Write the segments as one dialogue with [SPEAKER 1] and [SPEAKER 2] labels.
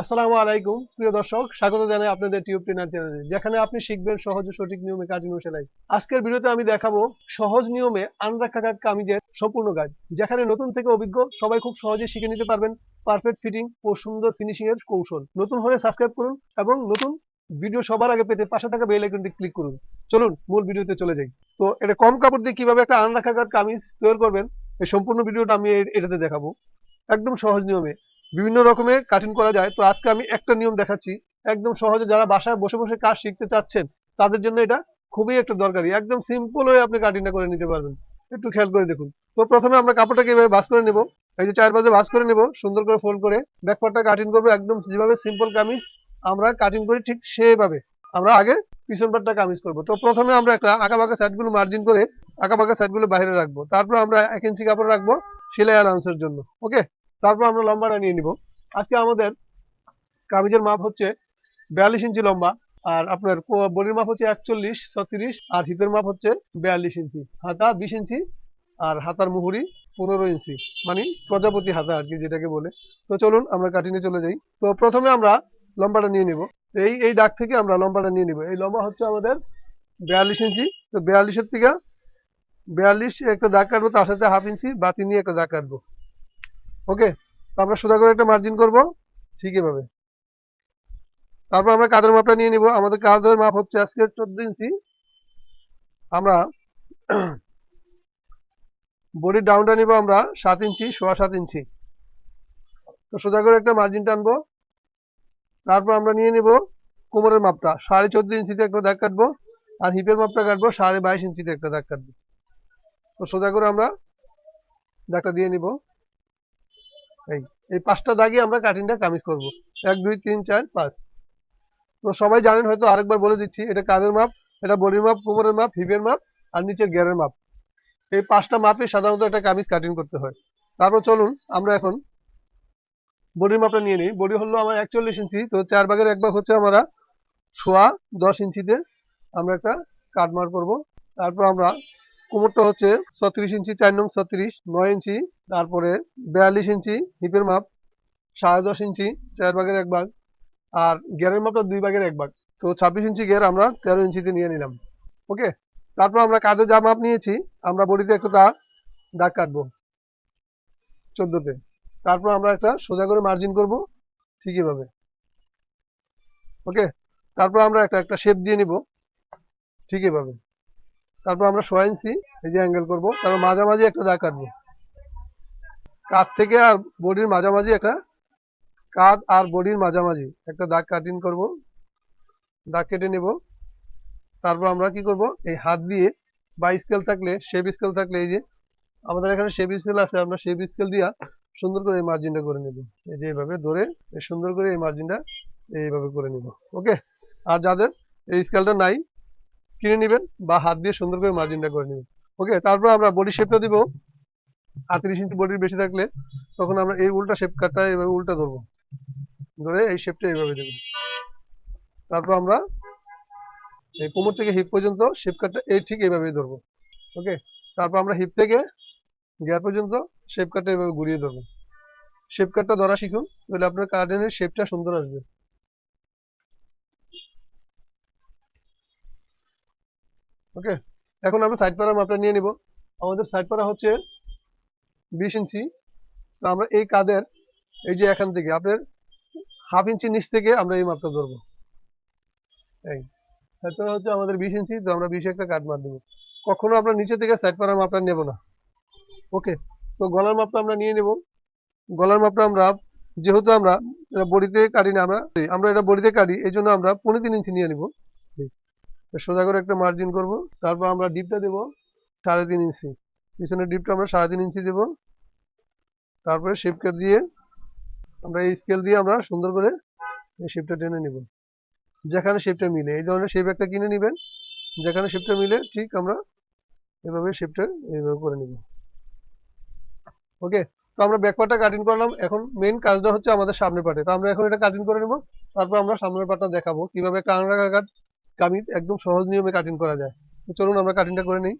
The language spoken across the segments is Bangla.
[SPEAKER 1] আসসালামু আলাইকুম প্রিয় দর্শক, স্বাগত জানাই আপনাদের টিউব ট্রেনার চ্যানেলে, যেখানে আপনি শিখবেন সহজ ও সঠিক নিয়মে কাটিং ও সেলাই। আজকের ভিডিওতে আমি দেখাবো সহজ নিয়মে আনরাখা কাট কামিজের সম্পূর্ণ কাজ, যেখানে নতুন থেকে অভিজ্ঞ সবাই খুব সহজে শিখে নিতে পারবেন পারফেক্ট ফিটিং ও সুন্দর ফিনিশিং এর কৌশল। নতুন হলে সাবস্ক্রাইব করুন এবং নতুন ভিডিও সবার আগে পেতে পাশে থাকা বেল আইকনটি ক্লিক করুন। চলুন মূল ভিডিওতে চলে যাই। তো এটা কম কাপড় দিয়ে কিভাবে একটা আনরাখা কাট কামিজ তৈরি করবেন, এই সম্পূর্ণ ভিডিওটা আমি এটাতে দেখাবো একদম সহজ নিয়মে। বিভিন্ন রকমের কাটিং করা যায়, তো আজকে আমি একটা নিয়ম দেখাচ্ছি একদম সহজে। যারা বাসায় বসে বসে কাজ শিখতে চাচ্ছেন তাদের জন্য এটা খুবই একটা দরকারি, একদম সিম্পল হয়ে আপনি কাটিংটা করে নিতে পারবেন। একটু খেয়াল করে দেখুন। তো প্রথমে আমরা কাপড়টাকে এভাবে ভাঁজ করে নেব। এই যে চার পাশে ভাঁজ করে নেব, সুন্দর করে ফোল্ড করে ব্যাকপার্টটা কাটিং করবো একদম যেভাবে সিম্পল কামিজ আমরা কাটিং করি ঠিক সেভাবে আমরা আগে পিছন পাটটা কামিজ করবো। তো প্রথমে আমরা একটা আঁকাবাঁকা সাইডগুলো মার্জিন করে আঁকাবাঁকা সাইডগুলো বাইরে রাখবো, তারপর আমরা 1 ইঞ্চি কাপড় রাখবো সেলাই অ্যালাউন্সের জন্য। ওকে, তারপর আমরা লম্বাটা নিয়ে নিব। আজকে আমাদের কামিজের মাপ হচ্ছে 42 ইঞ্চি লম্বা, আর আপনার বডির মাপ হচ্ছে 41, 36, আর হিপের মাপ হচ্ছে 42 ইঞ্চি, হাতা 20 ইঞ্চি, আর হাতার মুহুরি 15 ইঞ্চি, মানে প্রজাপতি হাতা আর কি যেটাকে বলে। তো চলুন আমরা কাটিংয়ে চলে যাই। তো প্রথমে আমরা লম্বাটা নিয়ে নিব। এই এই দাগ থেকে আমরা লম্বাটা নিয়ে নিব। এই লম্বা হচ্ছে আমাদের 42 ইঞ্চি। তো 42-এর থেকে 42 একটা দাগ কাটবো, তার সাথে হাফ ইঞ্চি বাতি নিয়ে একটা দাগ কাটবো। ওকে, তো আমরা সোজা করে একটা মার্জিন করব ঠিক এভাবে। তারপর আমরা কাঁধের মাপটা নিয়ে নিব। আমাদের কাঁধের মাপ হচ্ছে আজকে 14 ইঞ্চি। আমরা বডির ডাউনটা নিব আমরা 7 ইঞ্চি, 7.25 ইঞ্চি। তো সোজা করে একটা মার্জিন টানবো। তারপর আমরা নিয়ে নিব কোমরের মাপটা 14.5 ইঞ্চিতে একটা দাগ কাটবো, আর হিপের মাপটা কাটবো 22.5 ইঞ্চিতে একটা দাগ কাটবো। তো সোজা করে আমরা দাগটা দিয়ে নিব। এই এই 5টা দাগই আমরা কাটিংটা কামিজ করব। 1 2 3 4 5। তো সবাই জানেন হয়তো, আরেকবার বলে দিচ্ছি, এটা কাঁধের মাপ, এটা বডির মাপ, কোমরের মাপ, হিপের মাপ, আর নিচের ঘেরের মাপ। এই 5টা মাপে সাধারণত একটা কামিজ কাটিং করতে হয়। তারপর চলুন আমরা এখন বডির মাপটা নিয়ে নিই। বডি হলো আমার 41 ইঞ্চি। তো 4 ভাগের 1 ভাগ হচ্ছে আমরা 10.5 ইঞ্চিতে আমরা একটা কাট মার করবো। তারপর আমরা কোমরটা হচ্ছে 36 ইঞ্চি, 4 নং 36, 9 ইঞ্চি, তারপরে 42 ইঞ্চি হিপের মাপ, 10.5 ইঞ্চি, 4 ভাগের 1 ভাগ, আর গিয়ারের মাপটা 2 ভাগের 1 ভাগ। তো 26 ইঞ্চি গিয়ার আমরা 13 ইঞ্চিতে নিয়ে নিলাম। ওকে, তারপর আমরা কাঁধে যা মাপ নিয়েছি আমরা বডিতে একটা দাগ কাটবো 14তে। তারপর আমরা একটা সোজা করে মার্জিন করব ঠিক এভাবে। ওকে, তারপর আমরা একটা একটা শেপ দিয়ে নিব ঠিক এভাবে। তারপর আমরা 6 ইঞ্চি এই যে অ্যাঙ্গেল করব, তারপর মাঝামাঝি একটা দাগ কাটবো। কাঁধ থেকে আর বডির মাঝামাঝি একটা, কাঁধ আর বডির মাঝামাঝি একটা দাগ কাটিং করব, দাগ কেটে নেব। তারপর আমরা কি করব, এই হাত দিয়ে বা স্কেল থাকলে, শেপ স্কেল থাকলে, এই যে আমাদের এখানে শেপ স্কেল আছে, আমরা শেপ স্কেল দিয়া সুন্দর করে এই মার্জিনটা করে নেব। এই যে এইভাবে ধরে সুন্দর করে এই মার্জিনটা এইভাবে করে নেব। ওকে, আর যাদের এই স্কেলটা নাই কিনে নেবেন, বা হাত দিয়ে সুন্দর করে মার্জিনটা করে নেবেন। ওকে, তারপর আমরা বডি শেপটা দিব। 38 ইঞ্চি বডির বেশি থাকলে তখন আমরা এই উল্টা শেপ কাটটা এইভাবে উল্টা ধরবো, ধরে এই শেপটা এইভাবে দেবো। তারপর আমরা এই কোমর থেকে হিপ পর্যন্ত শেপ কাটটা এই ঠিক এইভাবেই ধরবো। ওকে, তারপর আমরা হিপ থেকে গিয়ার পর্যন্ত শেপ কাটটা এইভাবে ঘুরিয়ে ধরবো। শেপ কাটটা ধরা শিখুন, তাহলে আপনার কার্টেনের শেপটা সুন্দর আসবে। ওকে, এখন আমরা সাইড পাড়ার মাপটা নিয়ে নিব। আমাদের সাইড পাড়া হচ্ছে 20 ইঞ্চি। তো আমরা এই কাঁধের এই যে এখান থেকে আপনার হাফ ইঞ্চি নিচ থেকে আমরা এই মাপটা ধরবো। এই সাইড পাড়া হচ্ছে আমাদের 20 ইঞ্চি। তো আমরা 20 একটা কাট মার দেবো। কখনো আমরা নিচে থেকে সাইড পাড়ার মাপটা নেব না। ওকে, তো গলার মাপটা আমরা নিয়ে নেব। গলার মাপটা আমরা, যেহেতু আমরা এটা বডিতে কাটি না, আমরা আমরা এটা বডিতে কাটি, এই জন্য আমরা 3.5 ইঞ্চি নিয়ে নিব। সোজা করে একটা মার্জিন করব। তারপর আমরা ডিপটা দেব 3.5 ইঞ্চি। পিছনের ডিপটা আমরা 3.5 ইঞ্চি দেব। তারপরে শেপ কাট দিয়ে আমরা এই স্কেল দিয়ে আমরা সুন্দর করে এই শেপটা টেনে নিব। যেখানে শেপটা মিলে এই ধরনের শেপ একটা কিনে নেবেন, যেখানে শেপটা মিলে ঠিক আমরা এভাবে শেপটা এইভাবে করে নিব। ওকে, তো আমরা ব্যাক পার্টটা কাটিং করলাম। এখন মেইন কাজটা হচ্ছে আমাদের সামনের পার্টে। তো আমরা এখন এটা কাটিং করে নেব। তারপর আমরা সামনের পার্টটা দেখাবো কিভাবে একটা আনরাখা কাট কামিজ একদম সহজ নিয়মে কাটিং করা যায়। তো চলুন আমরা কাটিংটা করে নিই।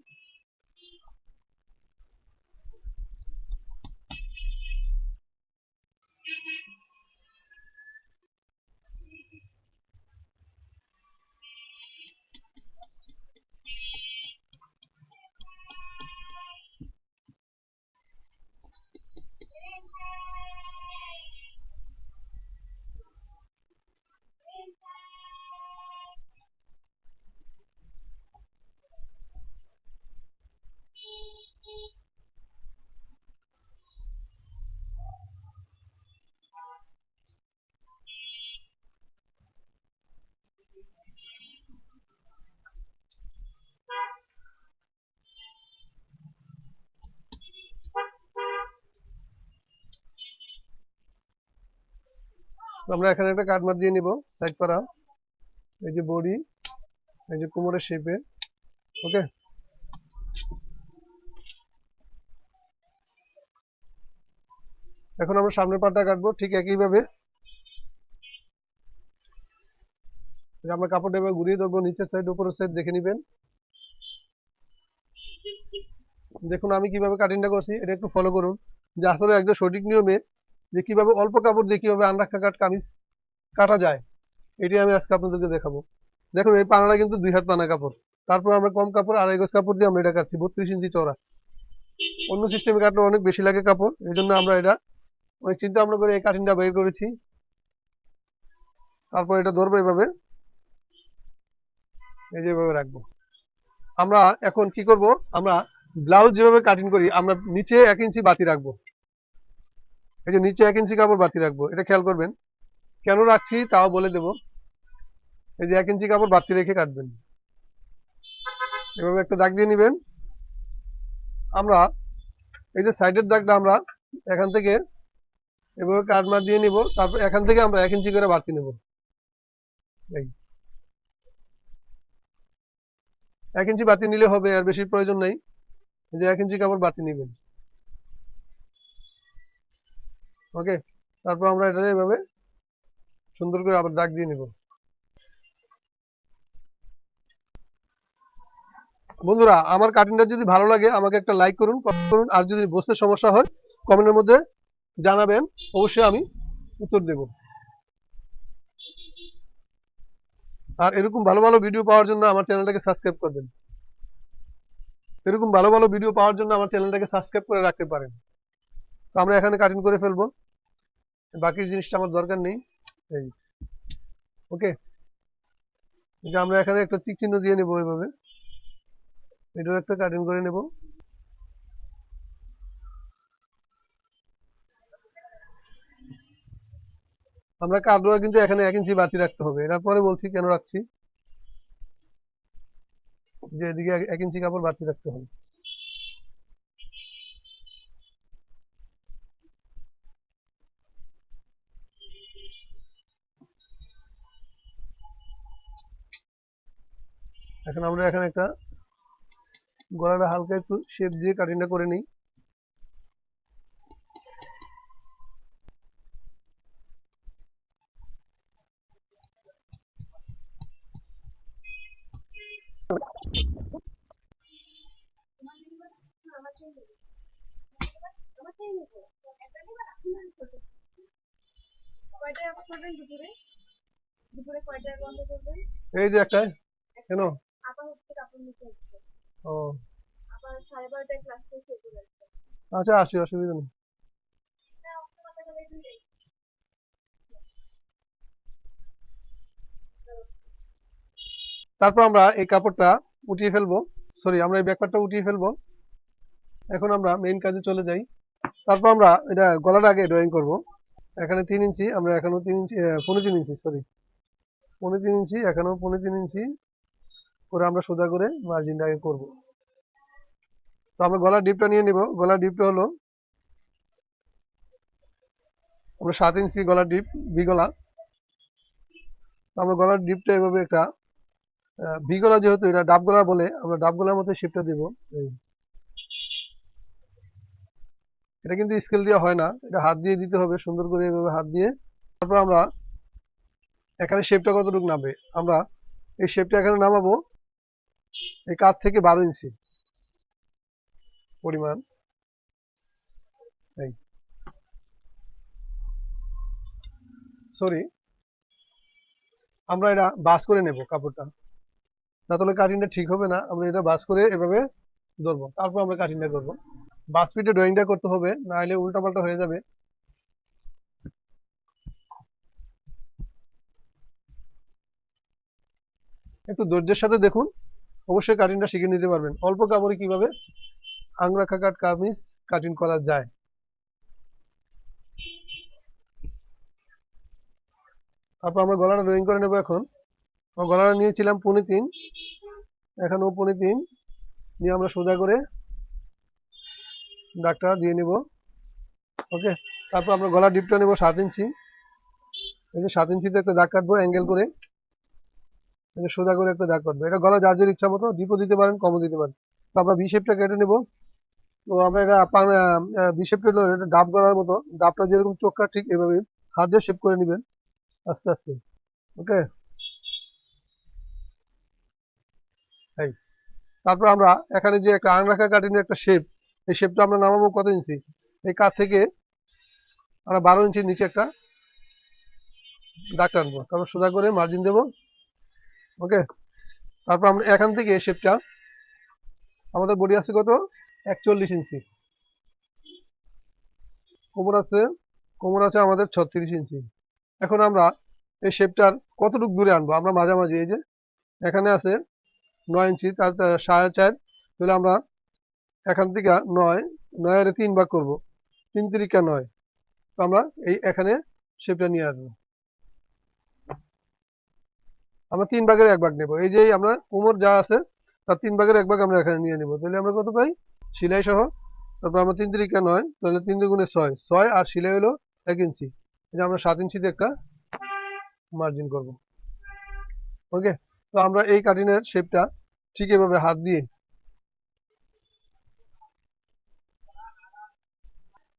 [SPEAKER 1] আমরা এখানে একটা কাট মার দিয়ে নিব সাইড পাড়া, এই যে বডি, এই যে কোমরের শেপে। ওকে, এখন আমরা সামনের পাটটা কাটবো ঠিক একইভাবে। আমরা কাপড়টা এবার ঘুরিয়ে ধরবো, নিচের সাইড উপরের সাইড দেখে নিবেন। দেখুন আমি কিভাবে কাটিংটা করছি, এটা একটু ফলো করুন যে আসলে একদম সঠিক নিয়মে যে কিভাবে অল্প কাপড় দিয়ে কিভাবে আনরাখা কাট কামিজ কাটা যায়, এটাই আমি আজকে আপনাদেরকে দেখাবো। দেখুন এই পানাটা কিন্তু 2 হাত পানা কাপড়, তারপর আমরা কম কাপড় 2.5 গজ কাপড় দিয়ে আমরা এটা কাটছি 32 ইঞ্চি চওড়া। অন্য সিস্টেমে কাটলে অনেক বেশি লাগে কাপড়, এই জন্য আমরা এটা অনেক চিন্তা ভাবনা করে এই কাটিংটা বের করেছি। তারপর এটা ধরবো এভাবে, এই যে এভাবে রাখবো। আমরা এখন কি করব, আমরা ব্লাউজ যেভাবে কাটিং করি আমরা নিচে 1 ইঞ্চি বাতি রাখবো। এই যে নিচে 1 ইঞ্চি কাপড় বাতি রাখবো, এটা খেয়াল করবেন। কেন রাখছি তাও বলে দেব। এই যে 1 ইঞ্চি কাপড় বাতি রেখে কাটবেন, এভাবে একটা দাগ দিয়ে নেবেন। আমরা এই যে সাইডের দাগটা আমরা এখান থেকে এভাবে কাট মার দিয়ে নিব, তারপর এখান থেকে আমরা 1 ইঞ্চি করে বাড়তি নেব। এই 1 ইঞ্চি বাড়তি নিলে হবে, আর বেশি প্রয়োজন নেই। এই যে 1 ইঞ্চি কাপড় বাড়তি নেবেন। ওকে, তারপর আমরা এটা এভাবে সুন্দর করে আবার দাগ দিয়ে নিব। বন্ধুরা আমার কাটিংটা যদি ভালো লাগে আমাকে একটা লাইক করুন, কমেন্ট করুন, আর যদি বুঝতে সমস্যা হয় কমেন্টের মধ্যে জানাবেন, অবশ্যই আমি উত্তর দেব। আর এরকম ভালো ভালো ভিডিও পাওয়ার জন্য আমার চ্যানেলটাকে সাবস্ক্রাইব করবেন। এরকম ভালো ভালো ভিডিও পাওয়ার জন্য আমার চ্যানেলটাকে সাবস্ক্রাইব করে রাখতে পারেন। তো আমরা এখানে কাটিং করে ফেলবো, বাকি জিনিসটা আমার দরকার নেই। এই ওকে, যে আমরা এখানে একটা টিক চিহ্ন দিয়ে নেবো, এইভাবে এটাও একটা কাটিং করে নেব। আমরা কাটবো কিন্তু এখানে 1 ইঞ্চি বাড়তি রাখতে হবে, এর পরে বলছি কেন রাখছি, যে এদিকে 1 ইঞ্চি কাপড় বাড়তি রাখতে হবে। এখন আমরা এখানে একটা গলাটা হালকা একটু শেপ দিয়ে কাটিংটা করে নিই। এই যে একটা, কেন ও আচ্ছা, আসি, অসুবিধা নেই। তারপর আমরা এই কাপড়টা উঠিয়ে ফেলবো, সরি আমরা এই ব্যাকপার্টটা উঠিয়ে ফেলবো। এখন আমরা মেইন কাজে চলে যাই। তারপর আমরা এটা গলাটা আগে ড্রয়িং করব। এখানে 3 ইঞ্চি, আমরা এখানেও 3 ইঞ্চি, 3.5 ইঞ্চি, সরি 3.5 ইঞ্চি, এখানেও 3.5 ইঞ্চি করে আমরা সোজা করে মার্জিনটা আগে করবো। তো আমরা গলার ডিপটা নিয়ে নিব। গলার ডিপটা হলো আমরা 7 ইঞ্চি গলার ডিপ, ভি গলা। তো আমরা গলার ডিপটা এভাবে একটা ভি গলা, যেহেতু এটা ডাব গলা বলে, আমরা ডাব গলার মধ্যে শেপটা দেবো। এটা কিন্তু স্কেল দিয়ে হয় না, এটা হাত দিয়ে দিতে হবে সুন্দর করে, এভাবে হাত দিয়ে। তারপর আমরা এখানে শেপটা কতটুকু নামবে, আমরা এই শেপটা এখানে নামাবো এই কাঁধ থেকে 12 ইঞ্চি পরিমাণ। এই সরি, আমরা এটা বাস করে নেব কাপড়টা, না তাহলে কাটিংটা ঠিক হবে না। আমরা এটা বাস করে এভাবে ধরবো, তারপর আমরা কাটিংটা করবো। বাস পিটে ড্রয়িংটা করতে হবে, না হলে উল্টাপাল্টা হয়ে যাবে। একটু ধৈর্যের সাথে দেখুন, অবশ্যই কাটিংটা শিখে নিতে পারবেন। অল্প কাপড়ে কিভাবে আংরাখা কাট কামিজ কাটিং করা যায়। তারপর আমরা গলাটা ড্রয়িং করে নেবো। এখন গলাটা নিয়েছিলাম 3.5, এখানেও 3.5 নিয়ে আমরা সোজা করে দাগটা দিয়ে নেব। ওকে, তারপর আমরা গলার ডিপটা নেব 7 ইঞ্চি, এই যে 7 ইঞ্চিতে একটা দাগ কাটবো অ্যাঙ্গেল করে, এই যে সোজা করে একটা দাগ কাটবো। এটা গলা যার যার ইচ্ছা মতো ডিপও দিতে পারেন, কমও দিতে পারেন। তো আমরা ভি শেপটা কেটে নেবো। তো আমরা এটা ভি শেপটা হলো এটা ডাব গলার মতো, ডাবটা যেরকম চোখটা ঠিক এভাবে হাত দিয়ে শেপ করে নেবেন আস্তে আস্তে। ওকে, এই তারপর আমরা এখানে যে একটা আংরাখা কাটিনের একটা শেপ, এই শেপটা আমরা নামাবো কত ইঞ্চি, এই কাছ থেকে আমরা 12 ইঞ্চির নিচে একটা দাগ টানবো, তারপর সোজা করে মার্জিন দেবো। ওকে, তারপর আমরা এখান থেকে শেপটা, আমাদের বডি আছে কত 41 ইঞ্চি, কোমর আছে আমাদের 36 ইঞ্চি। এখন আমরা এই শেপটার কতটুকু দূরে আনবো, আমরা মাঝামাঝি এই যে এখানে আছে 9 ইঞ্চি, তার 4.5, তাহলে আমরা এখান থেকে 9 এর 3 ভাগ করবো, 3 তিরিকা 9। তো আমরা এই এখানে শেপটা নিয়ে আসবো, আমরা 3 ভাগের 1 ভাগ নেবো। এই যে আমরা কোমর যা আছে তার 3 ভাগের 1 ভাগ আমরা এখানে নিয়ে নেবো, তাহলে আমরা কত পাই সেলাই সহ। তারপর আমরা 3 তিরিকা 9, তাহলে 3 দুগুণে 6, 6 আর সেলাই হলো 1 ইঞ্চি। এটা আমরা 7 ইঞ্চিতে একটা মার্জিন করব। ওকে, তো আমরা এই কাটিনের শেপটা ঠিক এভাবে হাত দিয়ে,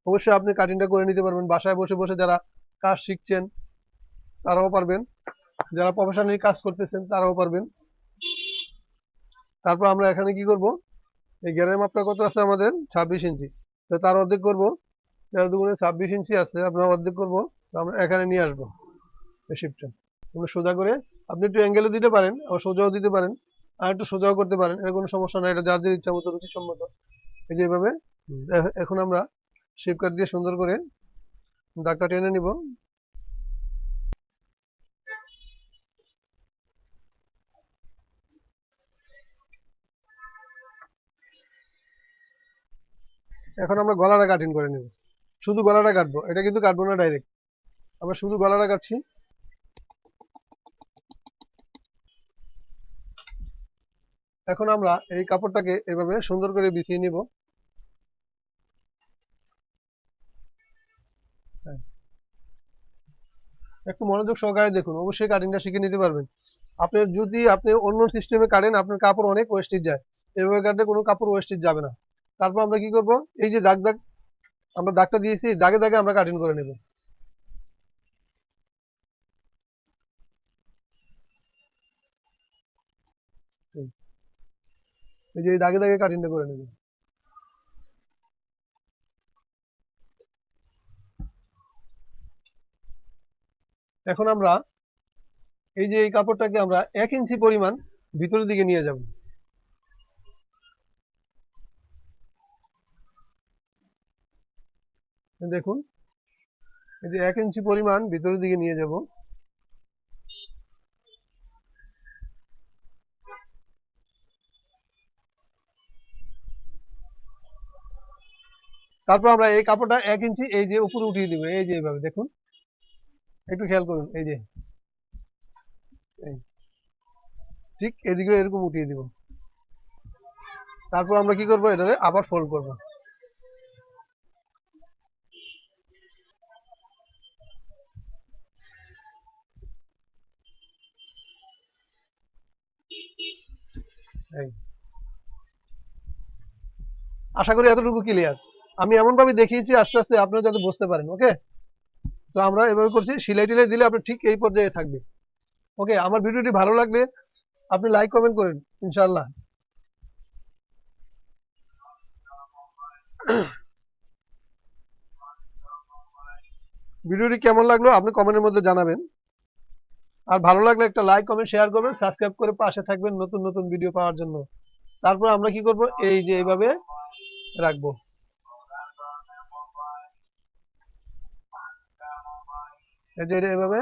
[SPEAKER 1] অবশ্যই আপনি কাটিংটা করে নিতে পারবেন বাসায় বসে বসে, যারা কাজ শিখছেন তারাও পারবেন, যারা প্রফেশনালি কাজ করতেছেন তারাও পারবেন। তারপর আমরা এখানে কি করব, এই ঘেরের মাপটা কত আছে আমাদের 26 ইঞ্চি, তো তার অর্ধেক করব, 13 দুগুণে 26 ইঞ্চি আছে, আমরা অর্ধেক করব। তো আমরা এখানে নিয়ে আসবো এই শেপটা, আমরা সোজা করে, আপনি একটু অ্যাঙ্গেলও দিতে পারেন, আবার সোজাও দিতে পারেন, আর একটু সোজাও করতে পারেন, এর কোনো সমস্যা নাই, এটা যার যার ইচ্ছা মতো রুচিসম্মত। এই যে এভাবে এখন আমরা শেপ কাট দিয়ে সুন্দর করে দাগটা টেনে নিব। এখন আমরা গলাটা কাটিং করে নেব, শুধু গলাটা কাটবো, এটা কিন্তু কাটবো না ডাইরেক্ট, আমরা শুধু গলাটা কাটছি। এখন আমরা এই কাপড়টাকে এভাবে সুন্দর করে বিছিয়ে নিব। একটু মনোযোগ সহকারে দেখুন, অবশ্যই কাটিংটা শিখে নিতে পারবেন। আপনি অন্য সিস্টেমে কাটেন, আপনার কাপড় অনেক ওয়েস্টেজ যায়, এভাবে কাটলে কোনো কাপড় ওয়েস্টেজ যাবে না। তারপর আমরা কি করব, এই যে দাগ আমরা দাগটা দিয়েছি, দাগে দাগে আমরা কাটিং করে নেব। এই যে এই দাগে দাগে কাটিংটা করে নেব। এখন আমরা এই যে এই কাপড়টাকে আমরা 1 ইঞ্চি পরিমাণ ভিতরের দিকে নিয়ে যাব। দেখুন, এই যে 1 ইঞ্চি পরিমাণ ভিতরের দিকে নিয়ে যাব। তারপর আমরা এই কাপড়টা 1 ইঞ্চি এই যে উপরে উঠিয়ে দিব, এই যে এইভাবে দেখুন, একটু খেয়াল করুন, এই যে ঠিক এদিকে এরকম উঠিয়ে দিব। তারপর আমরা কি করব, এটাকে আবার ফোল্ড করব। আশা করি এতটুকু ক্লিয়ার। আমি এমন ভাবে দেখিয়েছি আস্তে আস্তে আপনারা যাতে বুঝতে পারেন। ওকে, তো আমরা এভাবে করছি, সেলাই টেলাই দিলে আপনি ঠিক এই পর্যায়ে থাকবে। ওকে, আমার ভিডিওটি ভালো লাগলে আপনি লাইক কমেন্ট করেন ইনশাআল্লাহ। ভিডিওটি কেমন লাগলো আপনি কমেন্টের মধ্যে জানাবেন, আর ভালো লাগলে একটা লাইক কমেন্ট শেয়ার করবেন, সাবস্ক্রাইব করে পাশে থাকবেন নতুন নতুন ভিডিও পাওয়ার জন্য। তারপর আমরা কি করব, এই যে এইভাবে রাখবো, এই যে এটা এভাবে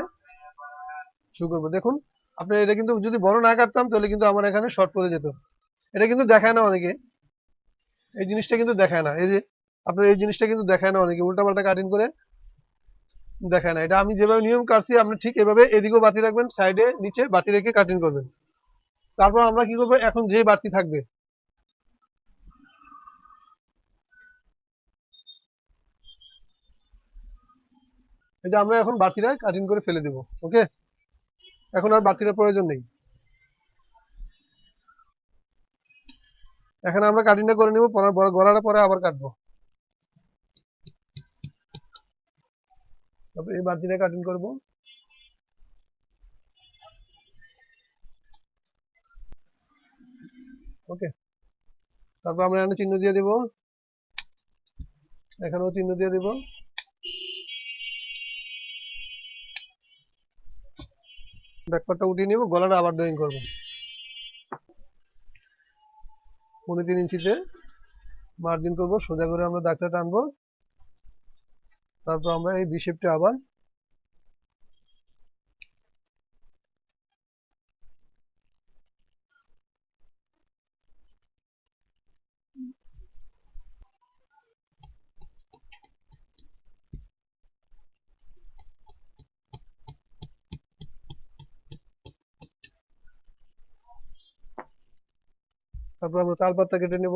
[SPEAKER 1] শুরু করবো। দেখুন, আপনি এটা কিন্তু যদি বড় না কাটতাম তাহলে কিন্তু আমার এখানে শর্ট পড়ে যেত। এটা কিন্তু দেখায় না অনেকে, এই জিনিসটা কিন্তু দেখায় না, এই যে আপনার এই জিনিসটা কিন্তু দেখায় না অনেকে, উল্টাপাল্টা কাটিং করে দেখায় না। এটা আমি যেভাবে নিয়ম কাটছি আপনি ঠিক এভাবে এদিকেও বাতি রাখবেন, সাইডে নিচে বাতি রেখে কাটিং করবেন। তারপর আমরা কি করবো, এখন যে বাতি থাকবে, এই যে আমরা এখন বাড়তিটা কাটিং করে ফেলে দেব। ওকে, এখন আর বাড়তিটার প্রয়োজন নেই। এখানে আমরা কাটিংটা করে নিব, পরে গলাটা পরে আবার কাটবো। তারপর এই বাড়তিটা কাটিং করব। ওকে, তারপর আমরা এখানে চিহ্ন দিয়ে দিব, এখানেও চিহ্ন দিয়ে দিব। ব্যাকপার্টটা উঠিয়ে নিব, গলাটা আবার ড্রয়িং করব 3.5 ইঞ্চিতে মার্জিন করব, সোজা করে আমরা দাগটা টানবো। তারপর আমরা এই ভি শেপটা আবার তালপাতটা কেটে নেব।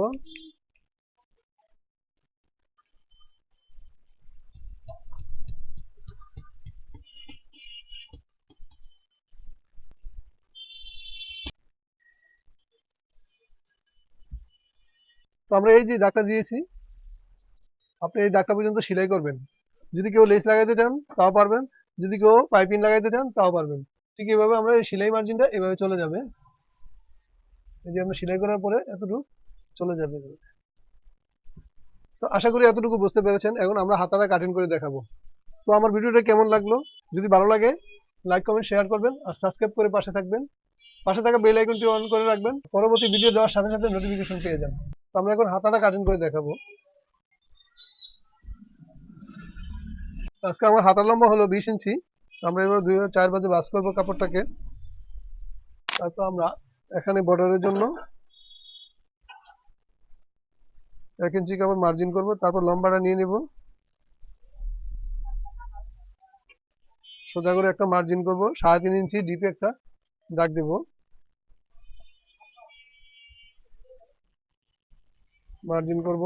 [SPEAKER 1] তো আমরা এই যে দাগটা দিয়েছি, আপনি এই দাগটা পর্যন্ত সেলাই করবেন। যদি কেউ লেস লাগাইতে চান তাও পারবেন, যদি কেউ পাইপিং লাগাইতে চান তাও পারবেন। ঠিক এইভাবে আমরা এই সেলাই মার্জিনটা এভাবে চলে যাবে। এই যে আমরা সেলাই করার পরে এতটুকু চলে যাবে। তো আশা করি এতটুকু বুঝতে পেরেছেন। এখন আমরা হাতাটা কাটিং করে দেখাবো। তো আমার ভিডিওটা কেমন লাগলো? যদি ভালো লাগে লাইক কমেন্ট শেয়ার করবেন আর সাবস্ক্রাইব করে পাশে থাকবেন। পাশে থাকা বেল আইকনটি অন করে রাখবেন, পরবর্তী ভিডিও দেওয়ার সাথে সাথে নোটিফিকেশন পেয়ে যান। তো আমরা এখন হাতাটা কাটিং করে দেখাবো। আজকে আমার হাতার লম্বা হলো 20 ইঞ্চি। আমরা এবার 4 ভাঁজে ভাঁজ করবো কাপড়টাকে। তারপর আমরা এখানে বর্ডারের জন্য 1 ইঞ্চি কাপড় মার্জিন করব। তারপর লম্বাটা নিয়ে নেব, সোজা করে একটা মার্জিন করব, 3.5 ইঞ্চি ডিপে একটা দাগ দেব। মার্জিন করব।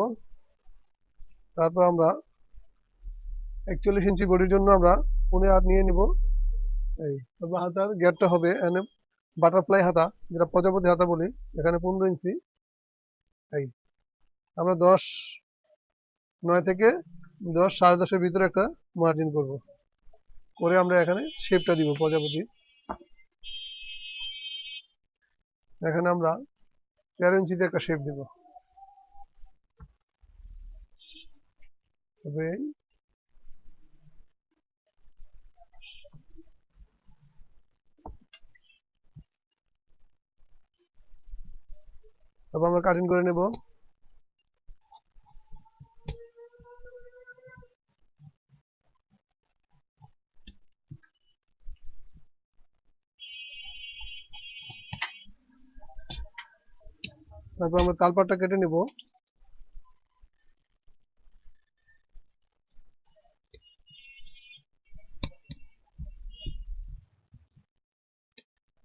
[SPEAKER 1] তারপর আমরা 41 ইঞ্চি বডির জন্য আমরা 15.8 নিয়ে নিব। এই তারপর হাতার গ্যাপটা হবে এখানে বাটারফ্লাই হাতা, যেটা প্রজাপতি হাতা বলি, এখানে 15 ইঞ্চি। এই আমরা 9 থেকে 10 10.5-এর ভিতরে একটা মার্জিন করব, করে আমরা এখানে শেপটা দিব প্রজাপতি। এখানে আমরা 13 ইঞ্চিতে একটা শেপ দিব। তবে তারপর আমরা কাটিং করে নেব। তারপর আমরা তালপাটটা কেটে নেব।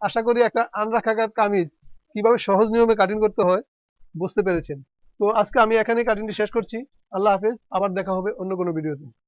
[SPEAKER 1] আশা করি একটা আনরাখা কামিজ কিভাবে সহজ নিয়মে কাটিং করতে হয় বুঝতে পেরেছেন। তো আজকে আমি এখানেই কাটিংটি শেষ করছি। আল্লাহ হাফেজ, আবার দেখা হবে অন্য কোনো ভিডিওতে।